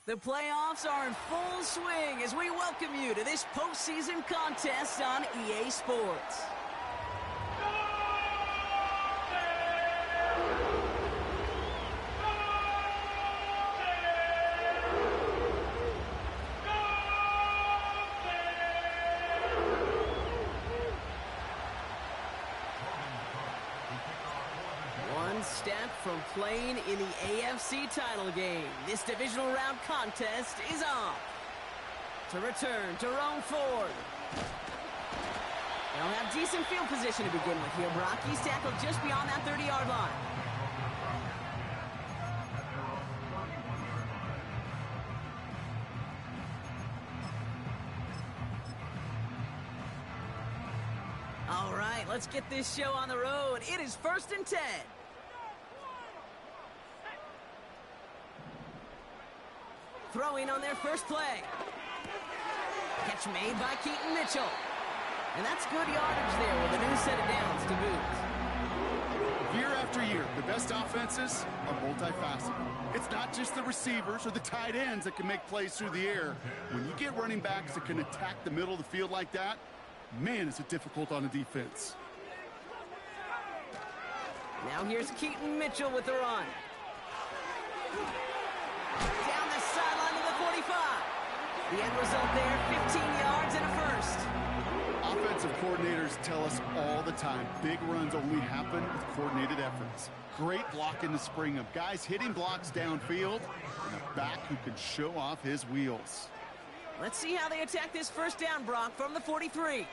The playoffs are in full swing as we welcome you to this postseason contest on EA Sports. One step from playing in the AFC title game. This divisional round contest is on. To return, Jerome Ford. They'll have decent field position to begin with here, Brock. He's tackled just beyond that 30-yard line. All right, let's get this show on the road. It is 1st and 10. Throwing on their first play. Catch made by Keaton Mitchell. And that's good yardage there with a new set of downs to boot. Year after year, the best offenses are multifaceted. It's not just the receivers or the tight ends that can make plays through the air. When you get running backs that can attack the middle of the field like that, man, is it difficult on a defense. Now here's Keaton Mitchell with the run. Down the sideline to the 45. The end result there, 15 yards and a first. Offensive coordinators tell us all the time, big runs only happen with coordinated efforts. Great blocking to spring them. Guys hitting blocks downfield, and a back who can show off his wheels. Let's see how they attack this first down, Brock, from the 43.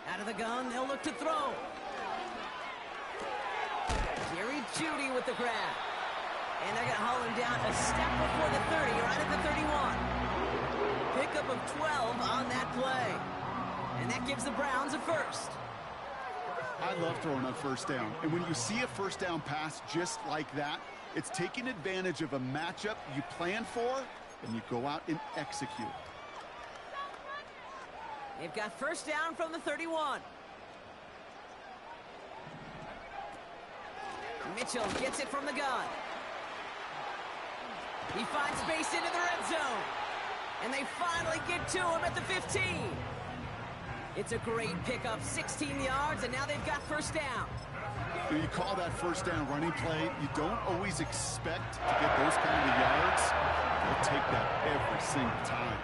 Out of the gun, they'll look to throw. Jerry Jeudy with the grab. And they're going to haul him down a step before the 30, right at the 31. Pickup of 12 on that play. And that gives the Browns a first. I love throwing on first down. And when you see a first down pass just like that, it's taking advantage of a matchup you plan for, and you go out and execute. They've got first down from the 31. Mitchell gets it from the gun. He finds space into the red zone. And they finally get to him at the 15. It's a great pickup, 16 yards, and now they've got first down. When you call that first down running play, you don't always expect to get those kind of yards. They'll take that every single time.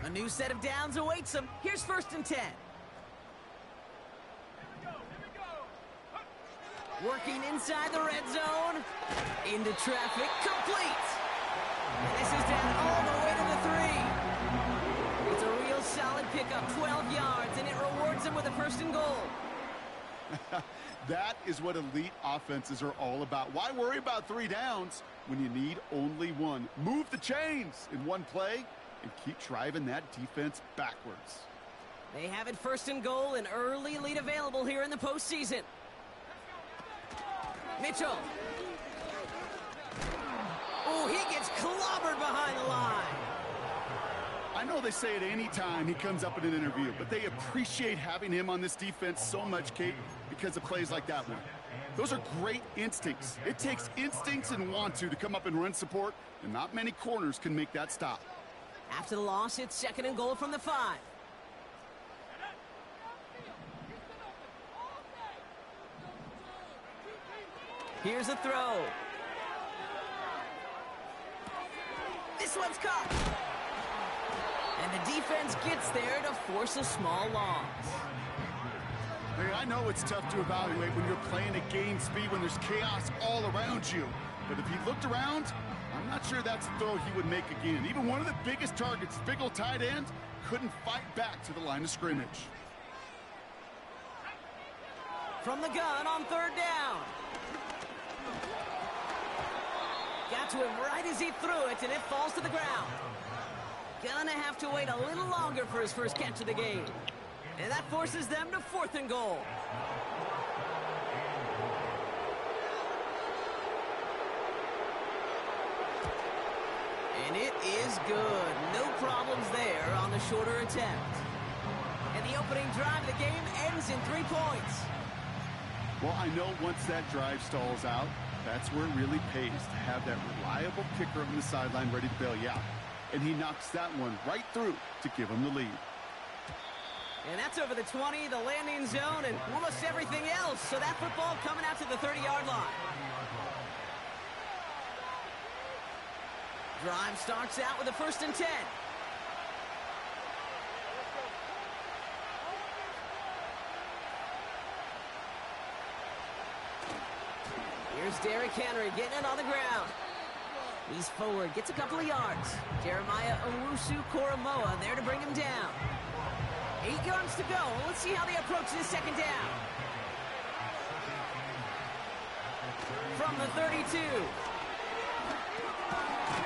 A new set of downs awaits them. Here's 1st and 10. Working inside the red zone. Into traffic. Complete. And this is down all the way to the 3. It's a real solid pickup. 12 yards, and it rewards them with a 1st and goal. That is what elite offenses are all about. Why worry about 3 downs when you need only 1? Move the chains in one play and keep driving that defense backwards. They have it 1st and goal, an early lead available here in the postseason. Mitchell. Oh, he gets clobbered behind the line. I know they say it any time he comes up in an interview, but they appreciate having him on this defense so much, Kate, because of plays like that one. Those are great instincts. It takes instincts and want to come up and run support, and not many corners can make that stop. After the loss, it's 2nd and goal from the 5. Here's a throw. This one's caught. And the defense gets there to force a small loss. Hey, I know it's tough to evaluate when you're playing at game speed when there's chaos all around you. But if he looked around, I'm not sure that's a throw he would make again. Even one of the biggest targets, big old tight end, couldn't fight back to the line of scrimmage. From the gun on 3rd down. Got to him right as he threw it, and it falls to the ground. Gonna have to wait a little longer for his first catch of the game. And that forces them to 4th and goal. And it is good. No problems there on the shorter attempt. And the opening drive of the game ends in 3 points. Well, I know once that drive stalls out, that's where it really pays to have that reliable kicker on the sideline ready to bail you out. And he knocks that one right through to give him the lead. And that's over the 20, the landing zone, and almost everything else. So that football coming out to the 30-yard line. Drive starts out with a 1st and 10. Here's Derrick Henry getting it on the ground. He's forward, gets a couple of yards. Jeremiah Owusu-Koramoah there to bring him down. 8 yards to go. Let's see how they approach this 2nd down. From the 32.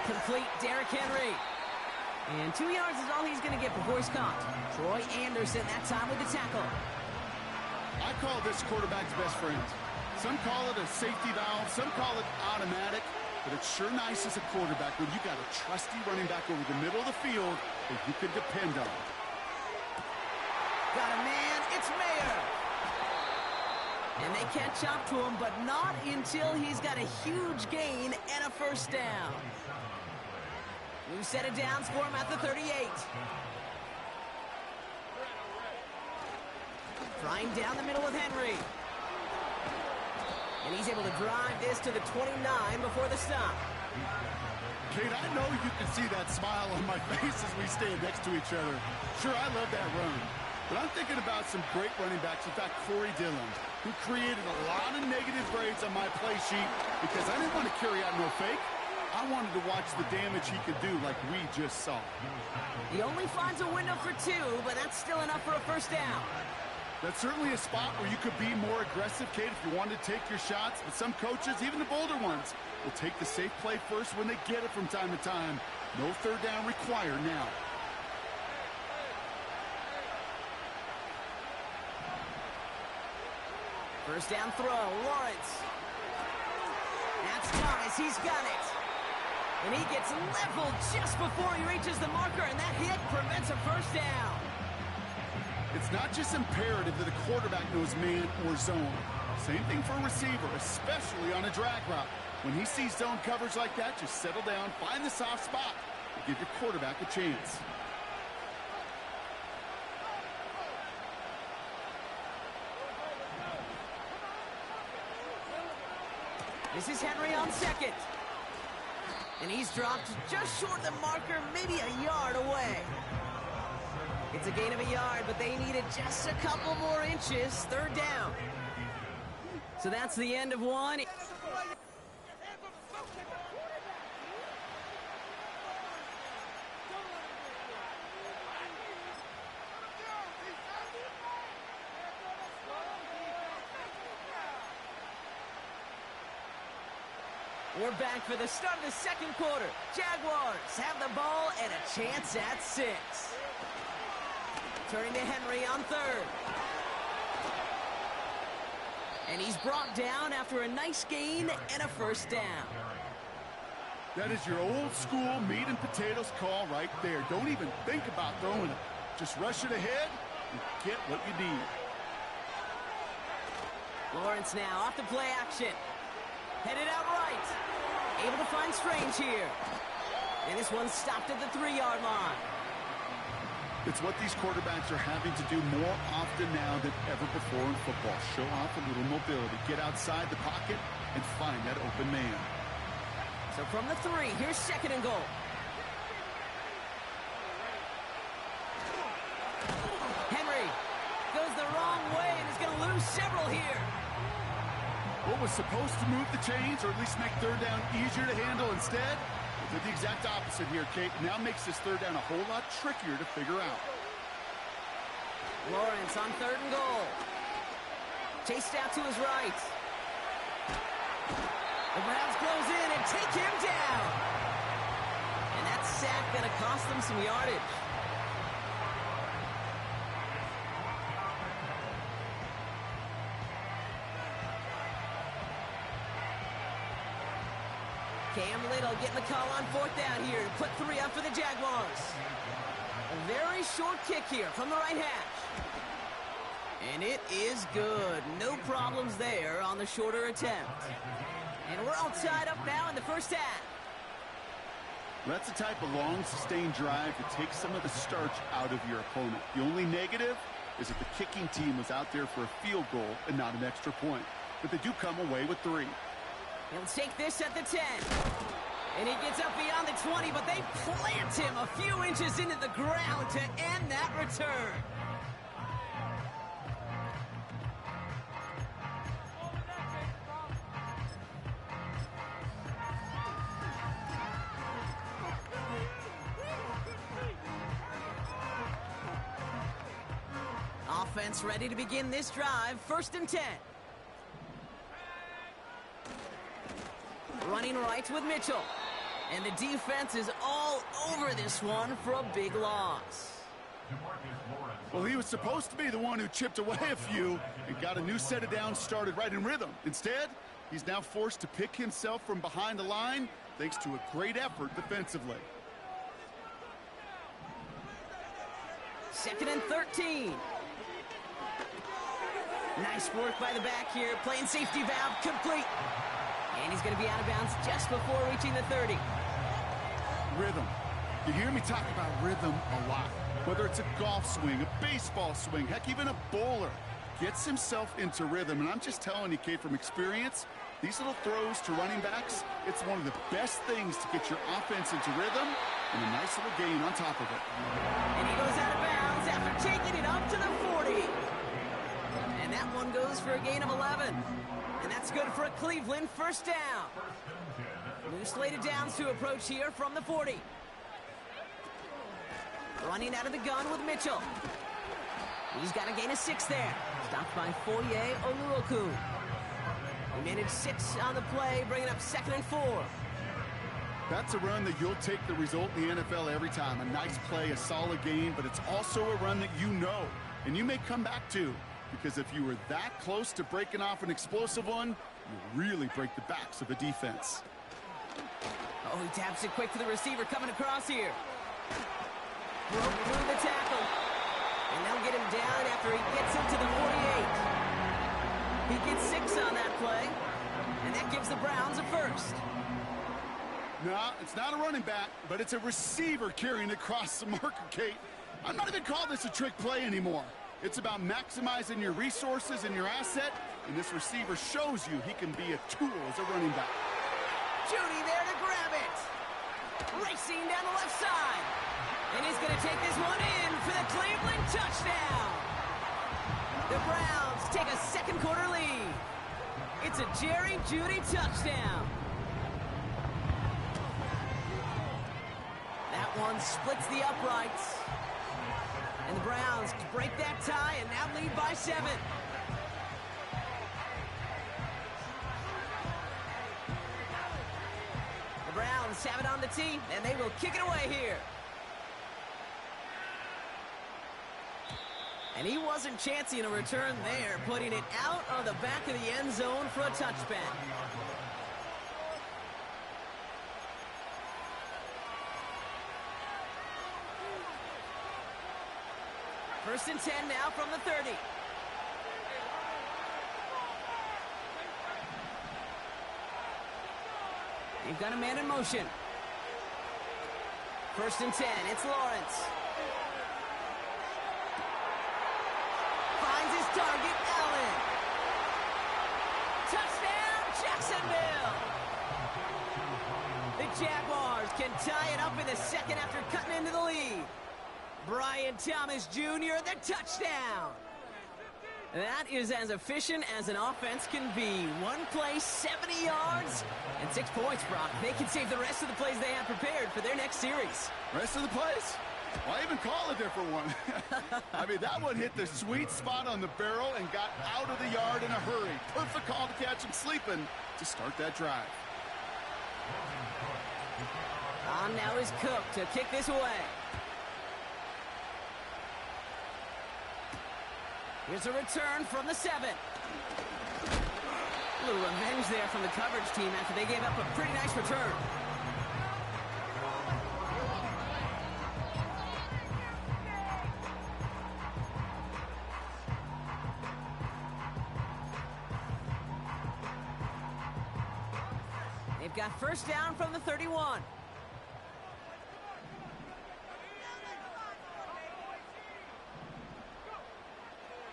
Complete Derrick Henry. And 2 yards is all he's going to get before he's caught. Troy Anderson that time with the tackle. I call this quarterback's best friend. Some call it a safety valve, some call it automatic, but it's sure nice as a quarterback when you got a trusty running back over the middle of the field that you can depend on. Got a man, it's Mayer. And they catch up to him, but not until he's got a huge gain and a 1st down. New set of downs for him at the 38. Trying down the middle with Henry. And he's able to drive this to the 29 before the stop. Kate, I know you can see that smile on my face as we stand next to each other. Sure, I love that run. But I'm thinking about some great running backs. In fact, Corey Dillon, who created a lot of negative grades on my play sheet because I didn't want to carry out no fake. I wanted to watch the damage he could do like we just saw. He only finds a window for 2, but that's still enough for a 1st down. That's certainly a spot where you could be more aggressive, Kate, if you wanted to take your shots. But some coaches, even the bolder ones, will take the safe play first when they get it from time to time. No 3rd down required now. First down throw, Lawrence. That's Thomas, he's got it. And he gets leveled just before he reaches the marker, and that hit prevents a 1st down. It's not just imperative that a quarterback knows man or zone. Same thing for a receiver, especially on a drag route. When he sees zone coverage like that, just settle down, find the soft spot, and give your quarterback a chance. This is Henry on 2nd. And he's dropped just short of the marker, maybe a yard away. It's a gain of a yard, but they needed just a couple more inches. 3rd down. So that's the end of one. We're back for the start of the 2nd quarter. Jaguars have the ball and a chance at 6. Turning to Henry on 3rd. And he's brought down after a nice gain and a 1st down. That is your old school meat and potatoes call right there. Don't even think about throwing it. Just rush it ahead and get what you need. Lawrence now off the play action. Headed out right. Able to find Strange here. And this one's stopped at the 3-yard line. It's what these quarterbacks are having to do more often now than ever before in football. Show off a little mobility. Get outside the pocket and find that open man. So from the 3, here's 2nd and goal. Henry goes the wrong way and is going to lose several here. What was supposed to move the chains or at least make 3rd down easier to handle instead did the exact opposite here, Kate. Now makes this 3rd down a whole lot trickier to figure out. Lawrence on 3rd and goal. Chased out to his right. The Browns close in and take him down. And that sack going to cost them some yardage. Cam Little getting the call on fourth down here to put 3 up for the Jaguars. A very short kick here from the right hash. And it is good. No problems there on the shorter attempt. And we're all tied up now in the first half. That's the type of long, sustained drive that takes some of the starch out of your opponent. The only negative is that the kicking team was out there for a field goal and not an extra point. But they do come away with 3. He'll take this at the 10. And he gets up beyond the 20, but they plant him a few inches into the ground to end that return. Offense ready to begin this drive. 1st and 10. Running right with Mitchell. And the defense is all over this one for a big loss. Well, he was supposed to be the one who chipped away a few and got a new set of downs started right in rhythm. Instead, he's now forced to pick himself from behind the line thanks to a great effort defensively. 2nd and 13. Nice work by the back here. Playing safety valve complete. And he's going to be out of bounds just before reaching the 30. Rhythm. You hear me talk about rhythm a lot. Whether it's a golf swing, a baseball swing, heck, even a bowler gets himself into rhythm. And I'm just telling you, Kate, from experience, these little throws to running backs, it's one of the best things to get your offense into rhythm and a nice little gain on top of it. And he goes out of bounds after taking it up to the 40. And that one goes for a gain of 11. And that's good for a Cleveland first down. New slated downs to approach here from the 40. Running out of the gun with Mitchell. He's got a gain of 6 there. Stopped by Foye Oluokun. He managed 6 on the play, bringing up 2nd and 4. That's a run that you'll take the result in the NFL every time. A nice play, a solid gain, but it's also a run that you know, and you may come back to. Because if you were that close to breaking off an explosive one, you really break the backs of a defense. Oh, he taps it quick to the receiver coming across here. Broke through the tackle. And they'll get him down after he gets him to the 48. He gets 6 on that play. And that gives the Browns a first. No, it's not a running back, but it's a receiver carrying across the marker, Kate. I'm not even calling this a trick play anymore. It's about maximizing your resources and your asset, and this receiver shows you he can be a tool as a running back. Judy there to grab it. Racing down the left side. And he's going to take this one in for the Cleveland touchdown. The Browns take a 2nd quarter lead. It's a Jerry Jeudy touchdown. That one splits the uprights. And the Browns break that tie and now lead by 7. The Browns have it on the tee, and they will kick it away here. And he wasn't chancing a return there, putting it out of the back of the end zone for a touchback. First and 10 now from the 30. They've got a man in motion. First and 10, it's Lawrence. Finds his target, Allen. Touchdown, Jacksonville! The Jaguars can tie it up in the 2nd after cutting into the lead. Brian Thomas Jr., the touchdown. That is as efficient as an offense can be. One play, 70 yards, and 6 points, Brock. They can save the rest of the plays they have prepared for their next series. Rest of the plays? Why even call a different one? I mean, that one hit the sweet spot on the barrel and got out of the yard in a hurry. Perfect call to catch him sleeping to start that drive. On now is Cook to kick this away. Here's a return from the 7. A little revenge there from the coverage team after they gave up a pretty nice return. They've got first down from the 31.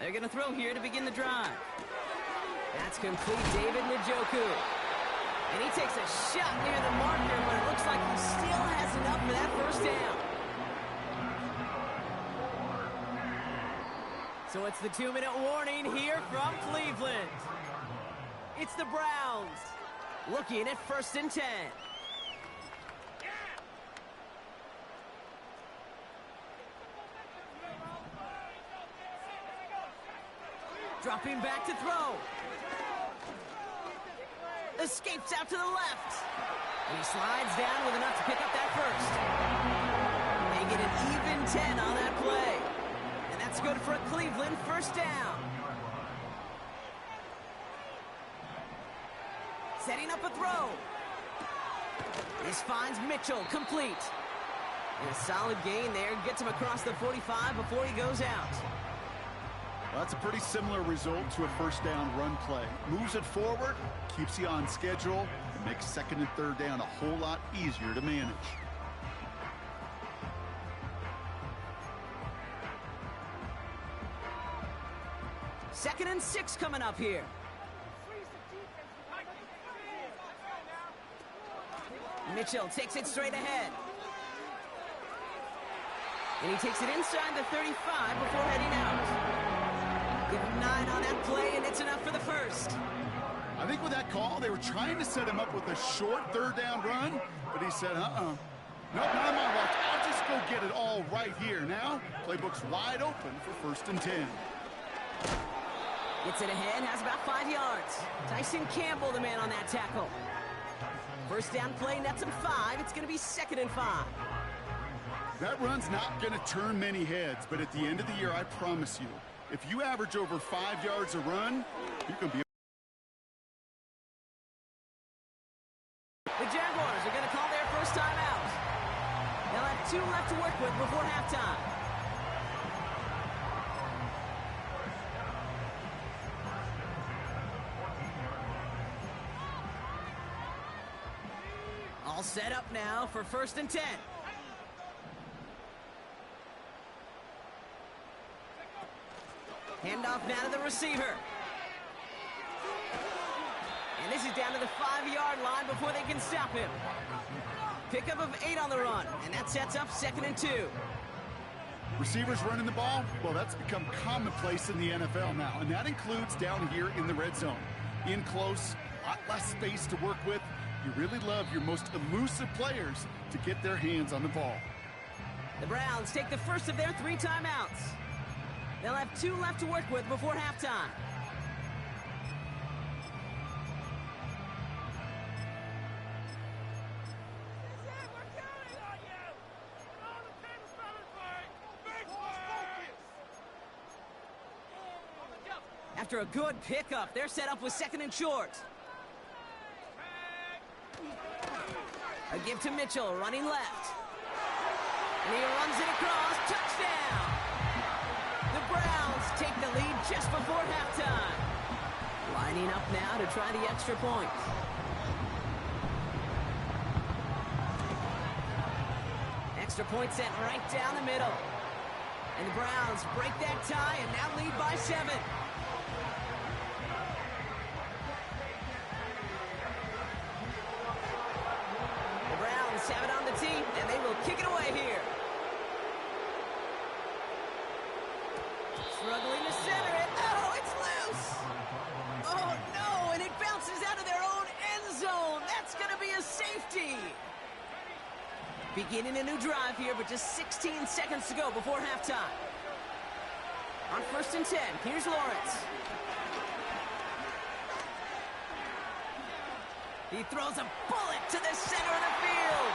They're going to throw here to begin the drive. That's complete, David Njoku. And he takes a shot near the marker, but it looks like he still has enough for that first down. So it's the 2-minute warning here from Cleveland. It's the Browns looking at 1st and 10. Dropping back to throw. Escapes out to the left. And he slides down with enough to pick up that first. They get an even 10 on that play. And that's good for a Cleveland first down. Setting up a throw. This finds Mitchell, complete. And a solid gain there. Gets him across the 45 before he goes out. Well, that's a pretty similar result to a first down run play. Moves it forward, keeps you on schedule, and makes 2nd and 3rd down a whole lot easier to manage. Second and 6 coming up here. Mitchell takes it straight ahead. And he takes it inside the 35 before heading out. Give him 9 on that play, and it's enough for the first. I think with that call, they were trying to set him up with a short 3rd down run, but he said, Nope, not on my watch. I'll just go get it all right here. Now, playbook's wide open for 1st and 10. Gets it ahead, has about 5 yards. Tyson Campbell, the man on that tackle. First down play, nets him 5. It's going to be 2nd and 5. That run's not going to turn many heads, but at the end of the year, I promise you, if you average over 5 yards a run, you can be. The Jaguars are going to call their first time out. They'll have 2 left to work with before halftime. All set up now for 1st and 10. Handoff now to the receiver. And this is down to the 5-yard line before they can stop him. Pickup of 8 on the run, and that sets up 2nd and 2. Receivers running the ball, well, that's become commonplace in the NFL now, and that includes down here in the red zone. In close, a lot less space to work with. You really love your most elusive players to get their hands on the ball. The Browns take the first of their 3 timeouts. They'll have 2 left to work with before halftime. After a good pickup, they're set up with 2nd and short. A give to Mitchell, running left. And he runs it across. Touchdown! The Browns take the lead just before halftime. Lining up now to try the extra point. Extra point set right down the middle. And the Browns break that tie and now lead by 7. The Browns have it on the tee, and they will kick it away here. Struggling to center it. Oh, it's loose. Oh, no, and it bounces out of their own end zone. That's going to be a safety. Beginning a new drive here, but just 16 seconds to go before halftime. On 1st and 10, here's Lawrence. He throws a bullet to the center of the field.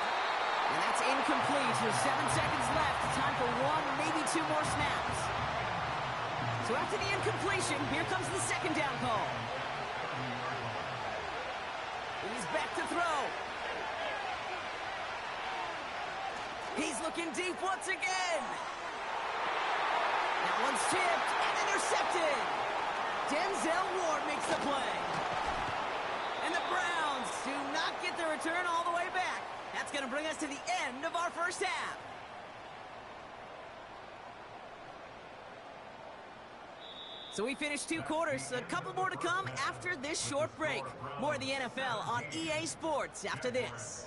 And that's incomplete with 7 seconds left. Time for 1, maybe 2 more snaps. So after the incompletion, here comes the 2nd down call. He's back to throw. He's looking deep once again. That one's tipped and intercepted. Denzel Ward makes the play. And the Browns do not get the return all the way back. That's going to bring us to the end of our first half. So we finished 2 quarters. A couple more to come after this short break. More of the NFL on EA Sports after this.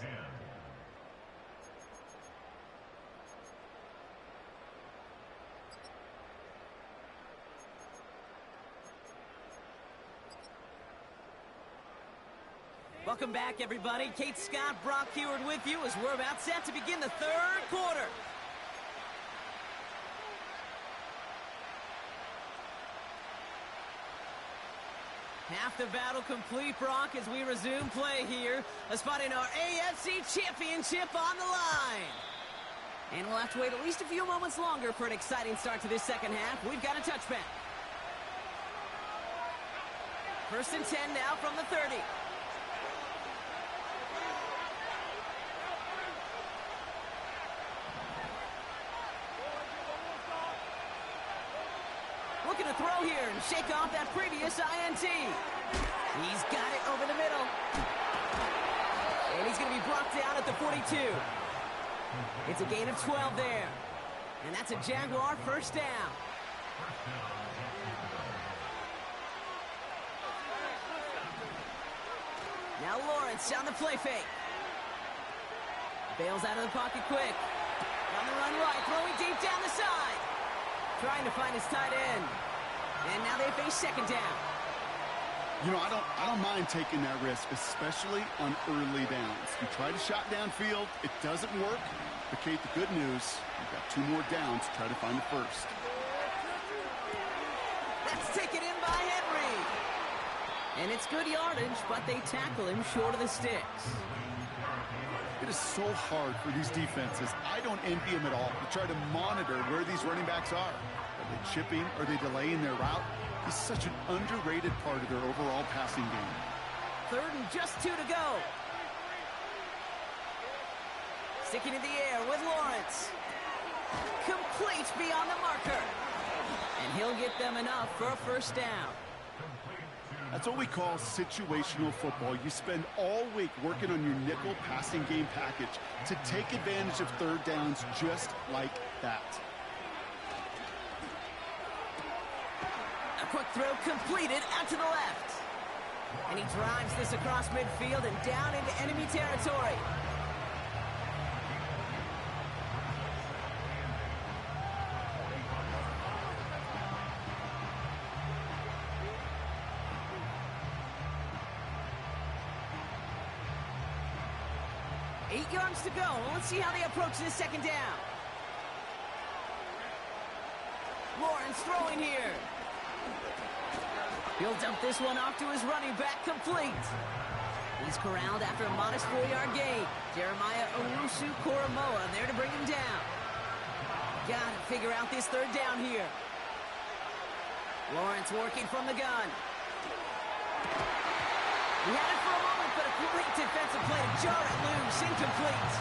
Welcome back, everybody. Kate Scott, Brock Heward with you as we're about set to begin the 3rd quarter. Half the battle complete, Brock, as we resume play here. A spot in our AFC Championship on the line. And we'll have to wait at least a few moments longer for an exciting start to this second half. We've got a touchback. 1st and 10 now from the 30. Looking to throw here and shake off that previous INT. He's got it over the middle. And he's going to be brought down at the 42. It's a gain of 12 there. And that's a Jaguar first down. Now Lawrence on the play fake. Bails out of the pocket quick. On the run right, throwing deep down the side. Trying to find his tight end. And now they face 2nd down. You know, I don't mind taking that risk, especially on early downs. You try to shot downfield, it doesn't work. But Kate, the good news, you've got 2 more downs to try to find the first. That's taken in by Henry. And it's good yardage, but they tackle him short of the sticks. It is so hard for these defenses. I don't envy them at all to try to monitor where these running backs are. Are they chipping? Are they delaying their route? He's such an underrated part of their overall passing game. 3rd and just 2 to go. Sticking in the air with Lawrence. Complete beyond the marker. And he'll get them enough for a first down. That's what we call situational football. You spend all week working on your nickel passing game package to take advantage of 3rd downs just like that. A quick throw completed out to the left. And he drives this across midfield and down into enemy territory. Eight yards to go. Let's see how they approach this 2nd down. Lawrence throwing here. He'll dump this one off to his running back, complete. He's corralled after a modest 4-yard gain. Jeremiah Owusu-Koramoah there to bring him down. Got to figure out this 3rd down here. Lawrence working from the gun. He had it for a moment, but a great defensive play to jar it loose, incomplete.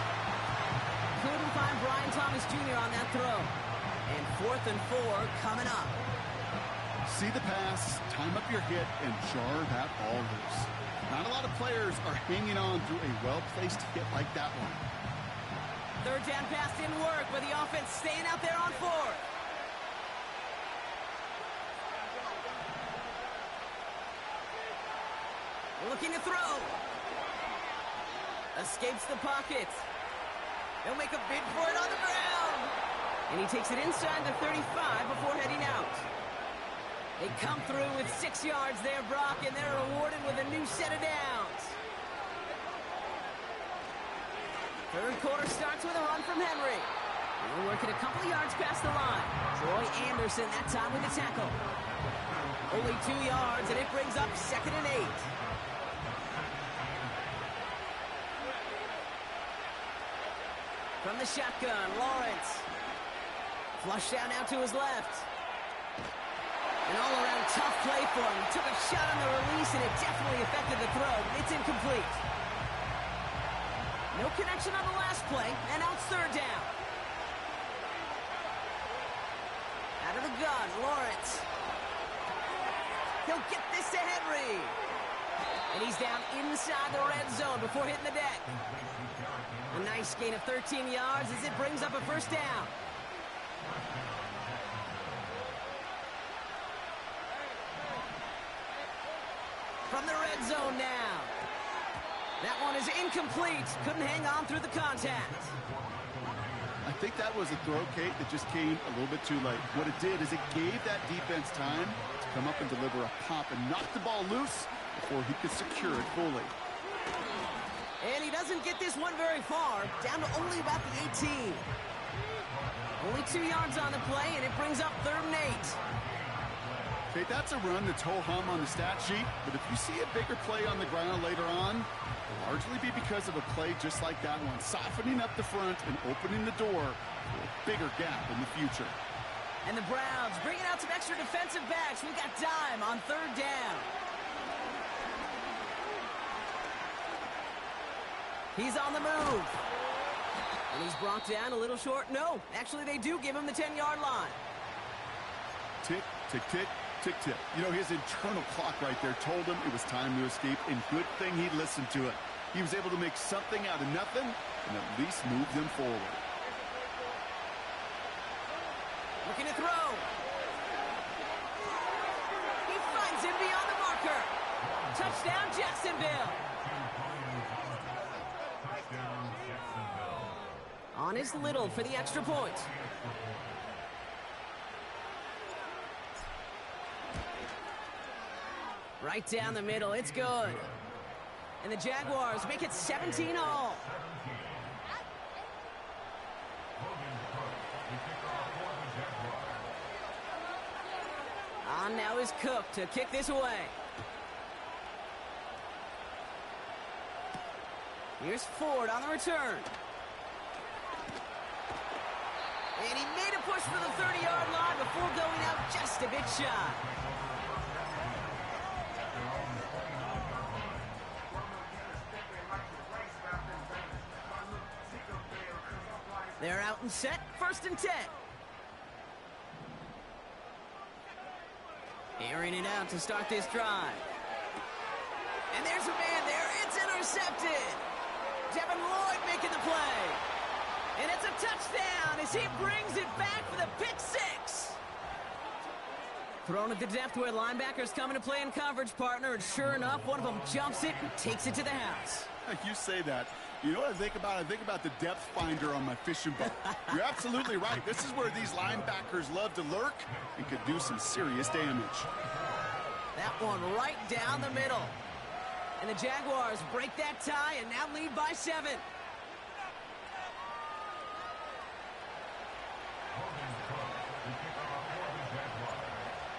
Couldn't find Brian Thomas Jr. on that throw. And 4th and 4 coming up. See the pass, time up your hit, and jar that ball loose. Not a lot of players are hanging on through a well-placed hit like that one. 3rd down pass didn't work, but the offense staying out there on 4th. Looking to throw. Escapes the pocket. They'll make a bid for it on the ground. And he takes it inside the 35 before heading out. They come through with 6 yards there, Brock, and they're rewarded with a new set of downs. 3rd quarter starts with a run from Henry. We're working a couple of yards past the line. Troy Anderson that time with the tackle. Only 2 yards, and it brings up 2nd and 8. From the shotgun, Lawrence. Flush down out to his left. An all-around tough play for him. He took a shot on the release, and it definitely affected the throw. It's incomplete. No connection on the last play, and now it's third down. Out of the gun, Lawrence. He'll get this to Henry. And he's down inside the red zone before hitting the deck. A nice gain of 13 yards as it brings up a first down. From the red zone now. That one is incomplete. Couldn't hang on through the contact. I think that was a throw, Kate, that just came a little bit too late. What it did is it gave that defense time to come up and deliver a pop and knock the ball loose before he could secure it fully. And he doesn't get this one very far, down to only about the 18. Only 2 yards on the play, and it brings up 3rd and 8. Okay, that's a run that's ho-hum on the stat sheet, but if you see a bigger play on the ground later on, it'll largely be because of a play just like that one, softening up the front and opening the door for a bigger gap in the future. And the Browns bringing out some extra defensive backs. We got dime on 3rd down. He's on the move. And he's brought down a little short. No, actually they do give him the 10-yard line. Tick, tick, tick, tick, tick. You know, his internal clock right there told him it was time to escape, and good thing he listened to it. He was able to make something out of nothing and at least move them forward. Looking to throw. He finds him beyond the marker. Touchdown, Jacksonville. On is Little for the extra point. Right down the middle, it's good. And the Jaguars make it 17-all. On now is Cook to kick this away. Here's Ford on the return. And he made a push for the 30-yard line before going out just a bit shy. They're out and set, 1st and 10. Airing it out to start this drive. And there's a man there. It's intercepted. Devin Lloyd making the play. And it's a touchdown as he brings it back for the pick 6. Thrown at the depth where linebackers come into play in coverage, partner. And sure enough, one of them jumps it and takes it to the house. You say that. You know what I think about? I think about the depth finder on my fishing boat. You're absolutely right. This is where these linebackers love to lurk and could do some serious damage. That one right down the middle. And the Jaguars break that tie and now lead by 7.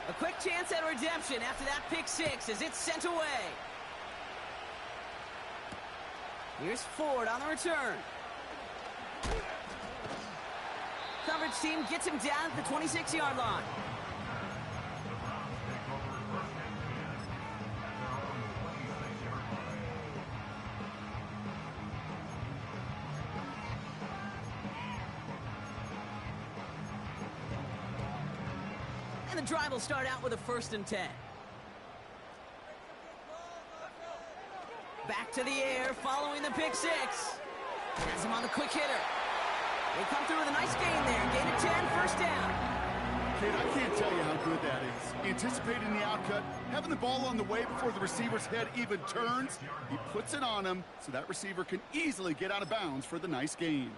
A quick chance at redemption after that pick 6 as it's sent away. Here's Ford on the return. Coverage team gets him down at the 26-yard line. And the drive will start out with a 1st and 10. Back to the air following the pick 6. Has him on the quick hitter. They come through with a nice gain there. Gain of 10, 1st down. Kid, I can't tell you how good that is. Anticipating the outcut, having the ball on the way before the receiver's head even turns. He puts it on him so that receiver can easily get out of bounds for the nice gain.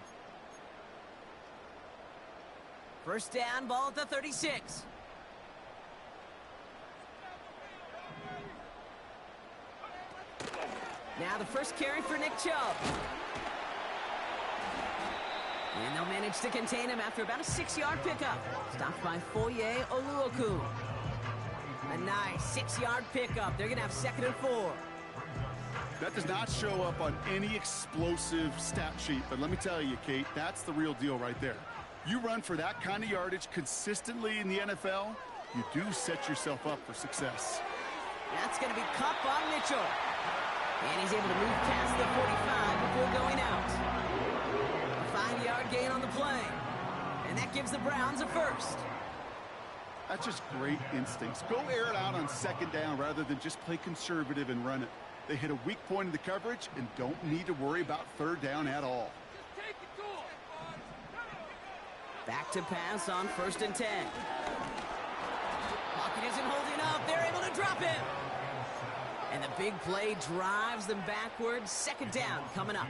1st down, ball at the 36. Now the first carry for Nick Chubb. And they'll manage to contain him after about a 6-yard pickup. Stopped by Foye Oluokun. A nice 6-yard pickup. They're going to have 2nd and 4. That does not show up on any explosive stat sheet, but let me tell you, Kate, that's the real deal right there. You run for that kind of yardage consistently in the NFL, you do set yourself up for success. That's going to be caught by Mitchell. And he's able to move past the 45 before going out. A 5-yard gain on the play. And that gives the Browns a first. That's just great instincts. Go air it out on second down rather than just play conservative and run it. They hit a weak point in the coverage and don't need to worry about third down at all. Back to pass on 1st and 10. Pocket isn't holding up. They're able to drop him. And the big play drives them backwards. 2nd down coming up.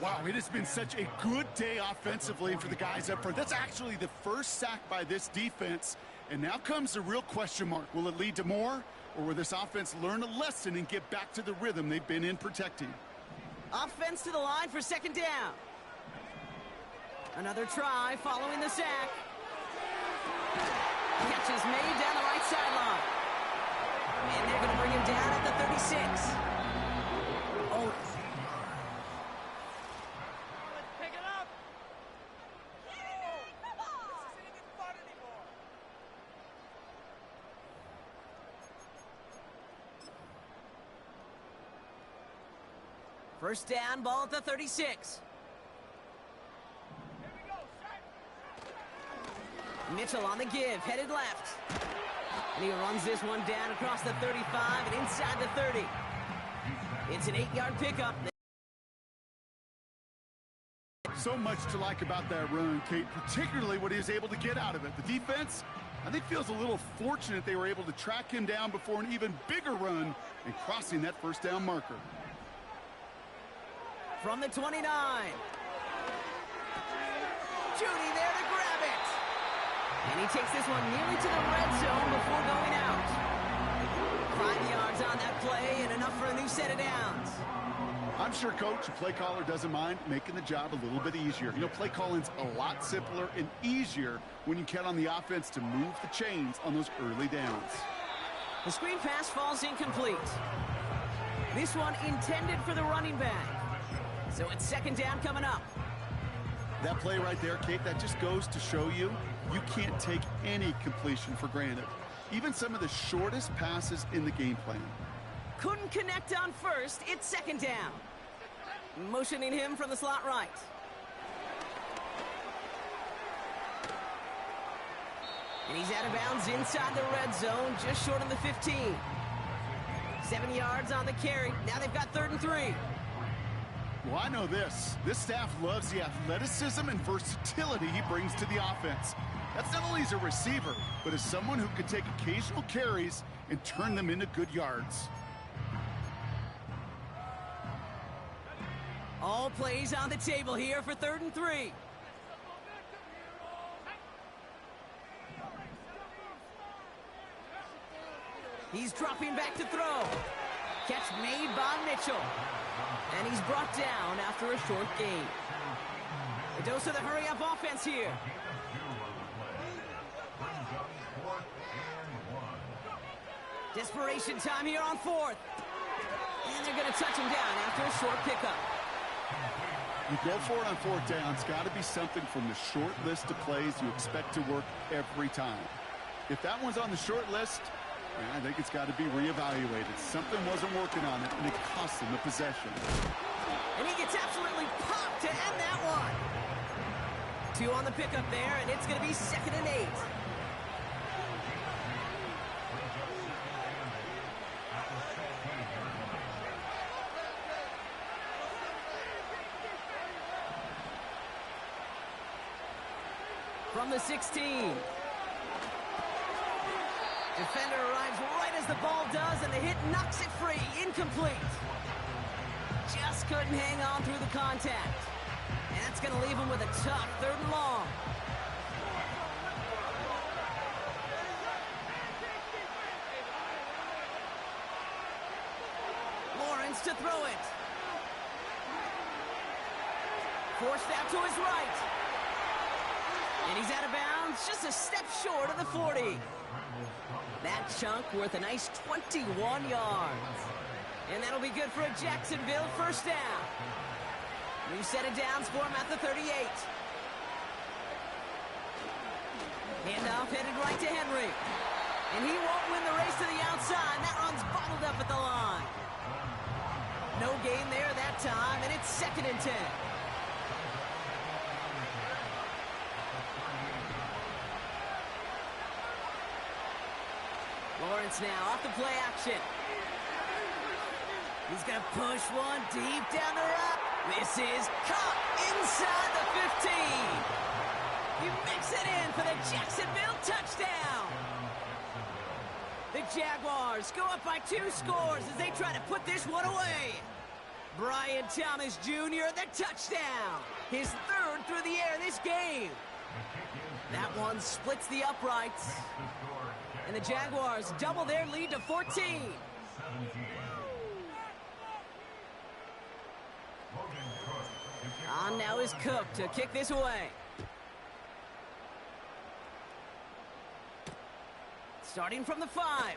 Wow, it has been such a good day offensively for the guys up front. That's actually the first sack by this defense. And now comes the real question mark. Will it lead to more? Or will this offense learn a lesson and get back to the rhythm they've been in protecting? Offense to the line for 2nd down. Another try following the sack. Catch is made down the right sideline. And they're going to bring him down at the 36. Oh. Pick it up. This isn't even fun anymore. First down, ball at the 36. Mitchell on the give, headed left. And he runs this one down across the 35 and inside the 30. It's an 8-yard pickup. So much to like about that run, Kate, particularly what he was able to get out of it. The defense, I think, feels a little fortunate they were able to track him down before an even bigger run and crossing that first down marker. From the 29. Judy there to grab it. And he takes this one nearly to the red zone before going out. 5 yards on that play and enough for a new set of downs. I'm sure, Coach, the play caller doesn't mind making the job a little bit easier. You know, play calling's a lot simpler and easier when you count on the offense to move the chains on those early downs. The screen pass falls incomplete. This one intended for the running back. So it's 2nd down coming up. That play right there, Kate, that just goes to show you can't take any completion for granted. Even some of the shortest passes in the game plan. Couldn't connect on first. It's 2nd down. Motioning him from the slot right. And he's out of bounds inside the red zone, just short of the 15. 7 yards on the carry. Now they've got 3rd and 3. Well, I know this. This staff loves the athleticism and versatility he brings to the offense. That's not only as a receiver, but as someone who can take occasional carries and turn them into good yards. All plays on the table here for 3rd and 3. He's dropping back to throw. Catch made by Mitchell. And he's brought down after a short gain. A dose of the hurry-up offense here. Desperation time here on 4th. And they're going to touch him down after a short pickup. You go for it on 4th down. It's got to be something from the short list of plays you expect to work every time. If that one's on the short list, I think it's got to be reevaluated. Something wasn't working on it, and it cost him the possession. And he gets absolutely popped to end that one. 2 on the pickup there, and it's going to be 2nd and 8. From the 16. Defender arrives right as the ball does, and the hit knocks it free. Incomplete. Just couldn't hang on through the contact. And that's going to leave him with a tough 3rd and long. Lawrence to throw it. Forced out to his right. And he's out of bounds, just a step short of the 40. That chunk worth a nice 21 yards. And that'll be good for a Jacksonville first down. New set of downs for him at the 38. Handoff headed right to Henry. And he won't win the race to the outside. That one's bottled up at the line. No gain there that time, and it's 2nd and 10. Lawrence now off the play action. He's going to push one deep down the road. This is caught inside the 15. He makes it in for the Jacksonville touchdown. The Jaguars go up by 2 scores as they try to put this one away. Brian Thomas Jr., the touchdown. His 3rd through the air this game. That one splits the uprights. And the Jaguars double their lead to 14. On now is Cook to kick this away. Starting from the 5.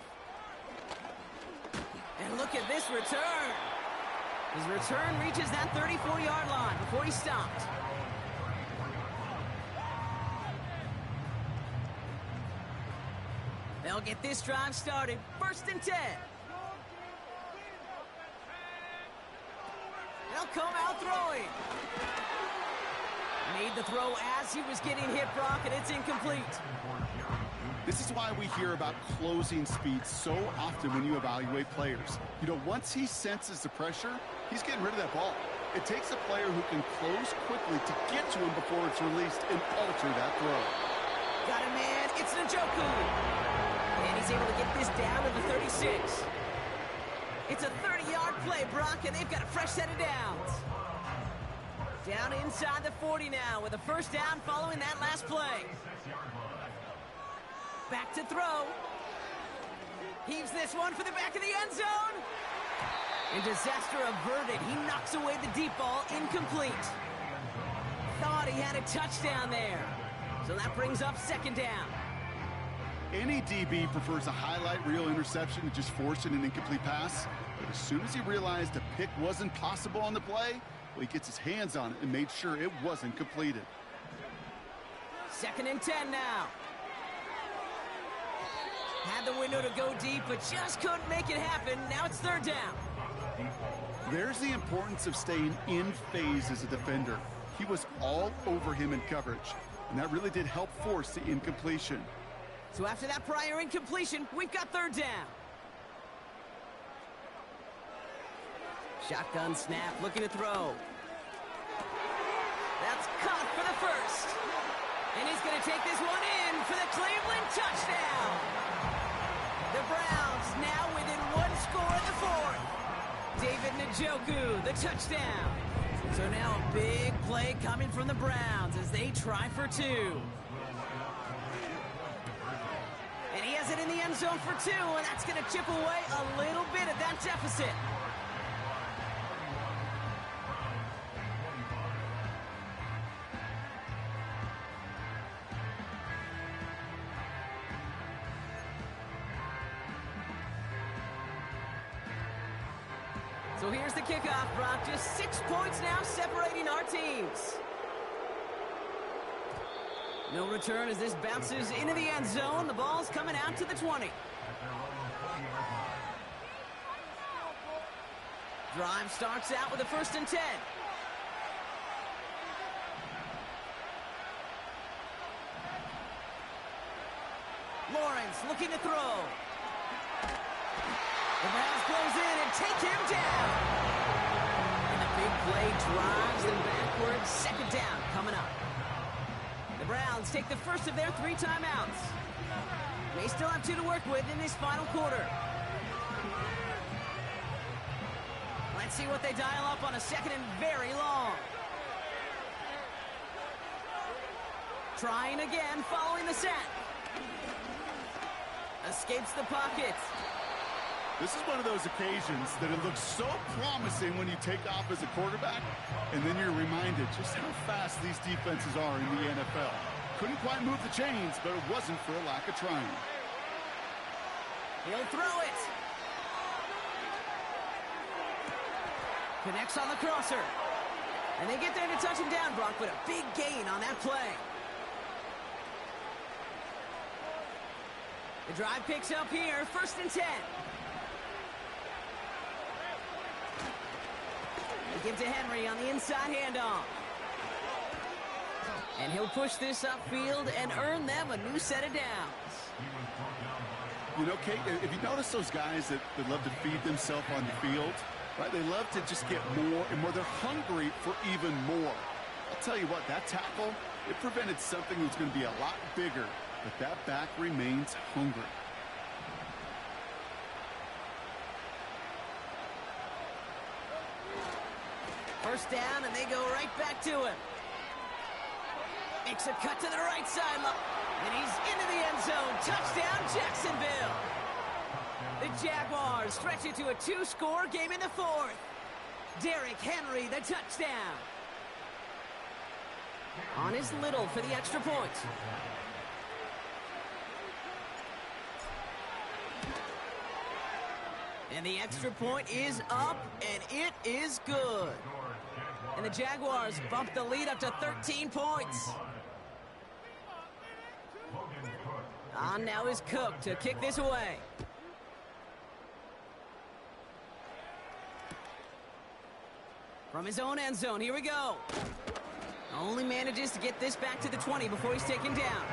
And look at this return. His return reaches that 34-yard line before he stopped. They'll get this drive started. 1st and 10. They'll come out throwing. Made the throw as he was getting hit, Brock, and it's incomplete. This is why we hear about closing speed so often when you evaluate players. You know, once he senses the pressure, he's getting rid of that ball. It takes a player who can close quickly to get to him before it's released and alter that throw. Got a man, it's Njoku. And he's able to get this down to the 36. It's a 30-yard play, Brock, and they've got a fresh set of downs. Down inside the 40 now with a 1st down following that last play. Back to throw. Heaves this one for the back of the end zone. And disaster averted. He knocks away the deep ball, incomplete. Thought he had a touchdown there. So that brings up 2nd down. Any DB prefers a highlight reel interception to just forcing an incomplete pass. But as soon as he realized a pick wasn't possible on the play, well, he gets his hands on it and made sure it wasn't completed. 2nd and 10 now. Had the window to go deep, but just couldn't make it happen. Now it's 3rd down. There's the importance of staying in phase as a defender. He was all over him in coverage, and that really did help force the incompletion. So after that prior incompletion, we've got 3rd down. Shotgun snap, looking to throw. That's caught for the 1st. And he's going to take this one in for the Cleveland touchdown. The Browns now within 1 score in the 4th. David Njoku, the touchdown. So now a big play coming from the Browns as they try for 2. And he has it in the end zone for 2, and that's going to chip away a little bit of that deficit. So here's the kickoff, Brock. Just 6 points now separating our teams. No return as this bounces into the end zone. The ball's coming out to the 20. Drive starts out with a 1st and 10. Lawrence looking to throw. The Browns close in and take him down. And the big play drives them backwards. 2nd down coming up. The Browns take the 1st of their 3 timeouts. They still have 2 to work with in this final quarter. Let's see what they dial up on a 2nd and very long. Trying again following the set. Escapes the pocket. This is one of those occasions that it looks so promising when you take off as a quarterback, and then you're reminded just how fast these defenses are in the NFL. Couldn't quite move the chains, but it wasn't for a lack of trying. He'll throw it. Connects on the crosser. And they get there to touch him down, Brock, but a big gain on that play. The drive picks up here, 1st and 10. They give to Henry on the inside handoff. And he'll push this upfield and earn them a new set of downs. You know, Kate, if you notice those guys that love to feed themselves on the field, right? They love to just get more and more. They're hungry for even more. I'll tell you what, that tackle, it prevented something that's going to be a lot bigger, but that back remains hungry. First down, and they go right back to him. Makes a cut to the right side, and he's into the end zone. Touchdown, Jacksonville. The Jaguars stretch it to a 2-score game in the 4th. Derrick Henry, the touchdown. On his Little for the extra point. And the extra point is up, and it is good. And the Jaguars bump the lead up to 13 points. On now is Cook to kick this away. From his own end zone, here we go. Only manages to get this back to the 20 before he's taken down.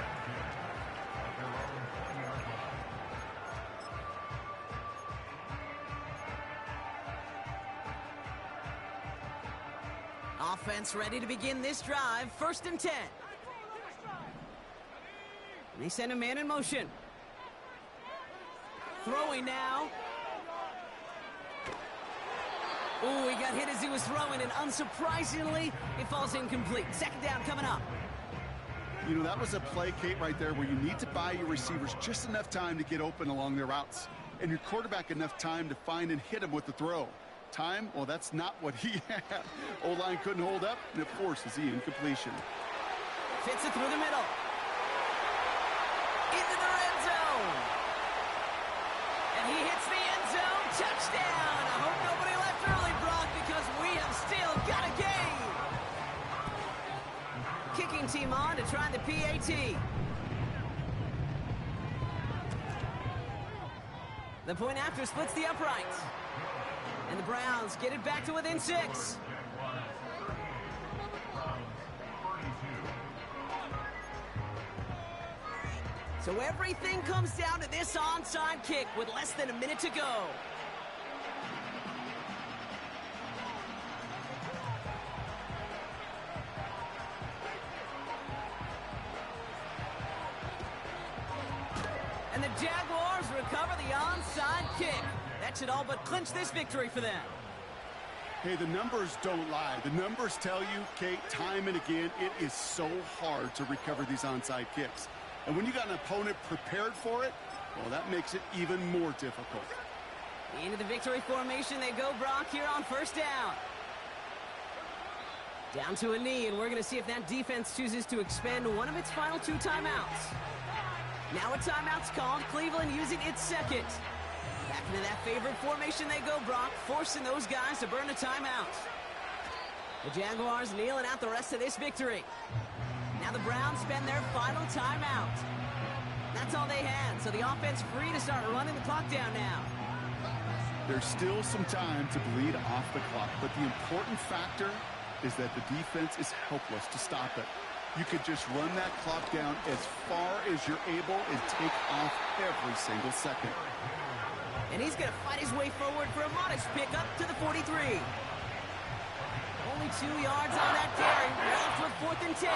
Offense ready to begin this drive. 1st and 10. And they send a man in motion. Throwing now. Ooh, he got hit as he was throwing, and unsurprisingly, it falls incomplete. 2nd down coming up. You know, that was a play, Kate, right there where you need to buy your receivers just enough time to get open along their routes, and your quarterback enough time to find and hit him with the throw. Time, well, that's not what he had. O-line couldn't hold up, and it forces the incompletion. Fits it through the middle. Into the red zone. And he hits the end zone. Touchdown. I hope nobody left early, Brock, because we have still got a game. Kicking team on to try the PAT. The point after splits the uprights. And the Browns get it back to within 6. So everything comes down to this onside kick with less than a minute to go. And the Jaguars recover the onside kick. That should all but clinch this victory for them. Hey, the numbers don't lie. The numbers tell you, Kate, time and again, it is so hard to recover these onside kicks. And when you got an opponent prepared for it, well, that makes it even more difficult. Into the victory formation they go, Brock, here on 1st down. Down to a knee, and we're going to see if that defense chooses to expend one of its final 2 timeouts. Now a timeout's called. Cleveland using its 2nd. Back into that favorite formation they go, Brock, forcing those guys to burn a timeout. The Jaguars kneeling out the rest of this victory. Now the Browns spend their final timeout. That's all they had, so the offense free to start running the clock down now. There's still some time to bleed off the clock, but the important factor is that the defense is helpless to stop it. You could just run that clock down as far as you're able and take off every single second. And he's going to fight his way forward for a modest pickup to the 43. Only 2 yards on that carry. We're off to a 4th and 10.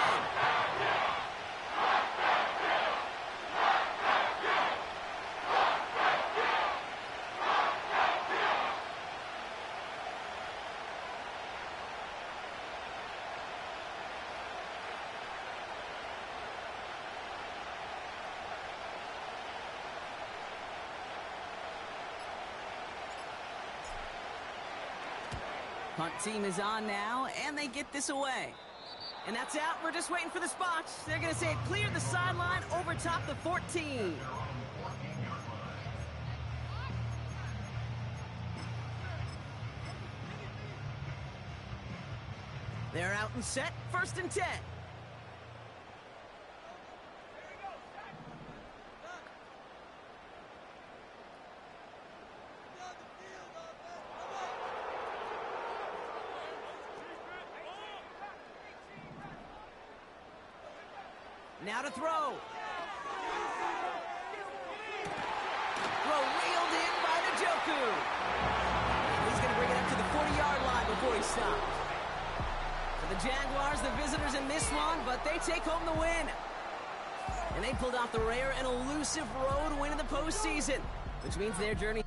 Punt team is on now, and they get this away. And that's out. We're just waiting for the spots. They're going to say it cleared the sideline over top the 14. They're out and set. 1st and 10. Now to throw. Throw reeled in by Njoku. He's going to bring it up to the 40-yard line before he stops. For the Jaguars, the visitors in this one, but they take home the win. And they pulled off the rare and elusive road win in the postseason, which means their journey